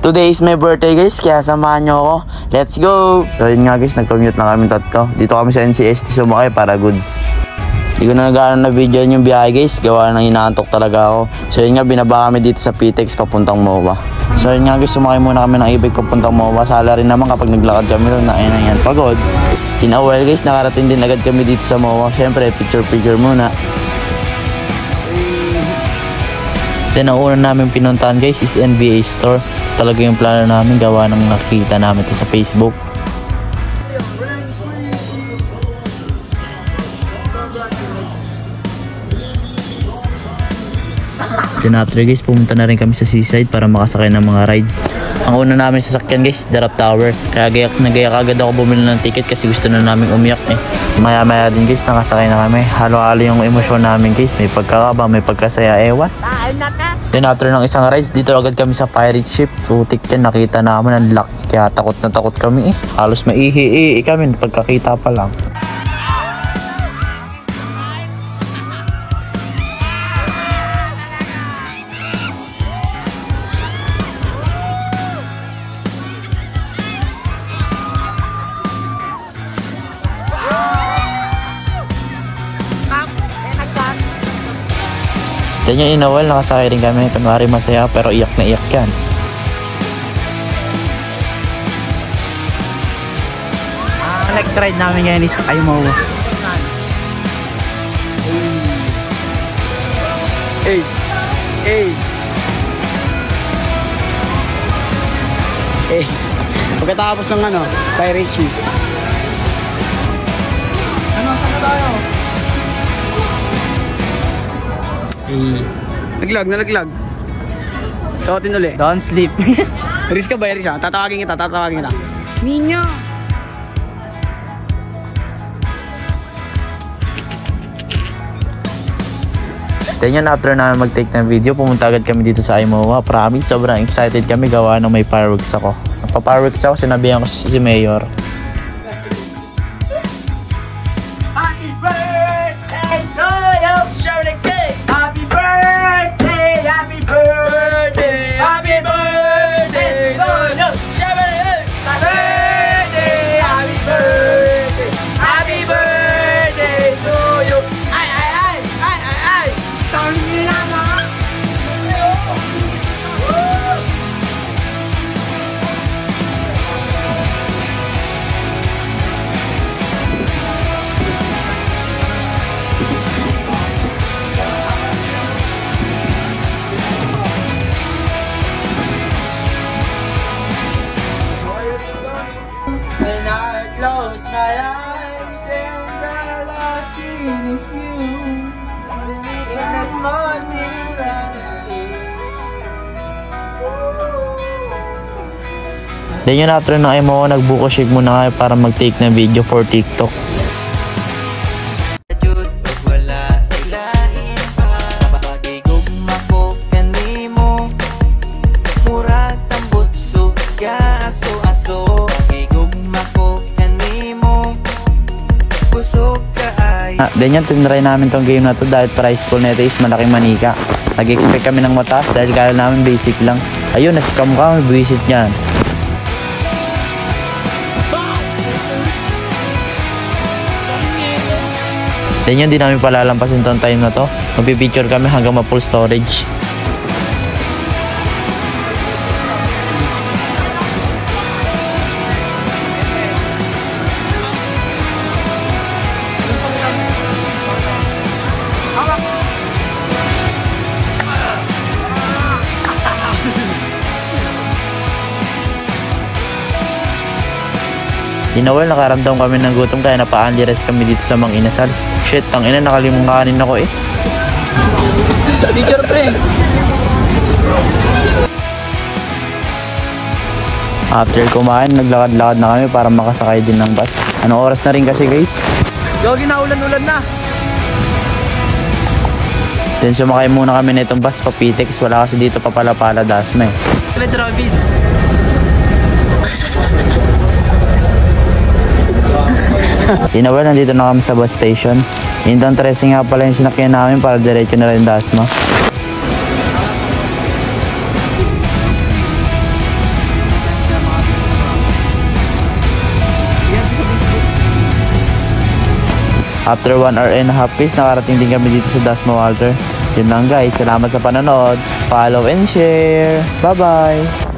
Today is my birthday guys, kaya samahan nyo ako. Let's go! So yun nga guys, nag-commute na kami tatlo. Dito kami sa NCST sumakay para goods. Hindi ko na nag-aaral na video yung biyahe guys, gawa nang inaantok talaga ako. So yun nga, binaba kami dito sa PTEX papuntang MOA. So yun nga guys, sumakay muna kami ng e-bike papuntang MOA. Sala rin naman kapag naglakad kami doon na yan, pagod. In a while guys, nakarating din agad kami dito sa MOA. Siyempre, picture muna. Then ang una namin pinuntahan guys is NBA Store. Ito talaga yung plano namin, gawa ng nakita namin ito sa Facebook. Then after guys, pumunta na rin kami sa seaside para makasakay ng mga rides. Ang una namin sasakyan guys, Darap Tower. Kaya nagayak agad ako bumili ng ticket kasi gusto na namin umiyak eh. Maya din guys, nakasakay na kami. Halo-halo yung emosyon namin guys. May pagkakaba, may pagkasaya, ewan. Then after ng isang rides, dito agad kami sa pirate ship. Putik yan, nakita namin ang laki. Kaya takot na takot kami eh. Halos maihi kami pagkakita pa lang. Then yung inawal, nakasakay rin kami. Kunwari masaya pero iyak na iyak yan. Next ride namin ngayon is MOA. Pagkatapos ng pirate ship. Saan tayo? Nalaglag. Suotin ulit. Don't sleep. Risk ka ba? Tatawagin kita. Ninyo! Then yun, after namin mag-take ng video, pumunta agad kami dito sa MOA. Promise, sobrang excited kami gawa ng may fireworks ako. Nagpa-fireworks ako, sinabihan ko si Mayor. When I close my eyes and all I see is you, in the small things that Then yun, after ng MOA, nagbuko shake muna kayo para mag-take ng video for TikTok. Then yun, tinry namin tong game na to dahil price pool na ito is malaking manika. Nag-expect kami ng mataas dahil kala namin basic lang. Ayun, na-scam ka, may buwisit niyan. Then yun, di namin palalampasin tong time na to. Magpipicture kami hanggang ma-full storage. Inawal, nakaramdam kami ng gutom kaya napa-only rice kami dito sa Mang Inasal. Shit, ang ina, nakalimang kanin ako eh. Teacher pre! After kumain, naglakad-lakad na kami para makasakay din ng bus. Anong oras na rin kasi guys? Yogi na, ulan-ulan na! Then sumakay muna kami na itong bus pa PTEX. Wala kasi dito papala-pala Dasma eh. Inawal, nandito na kami sa bus station. Indang 13 nga pala yung sinakyan namin para diretso na rin Dasma. After 1 hour and a half guys, nakarating din kami dito sa Dasma Water. Yun lang guys, salamat sa panonood. Follow and share. Bye bye.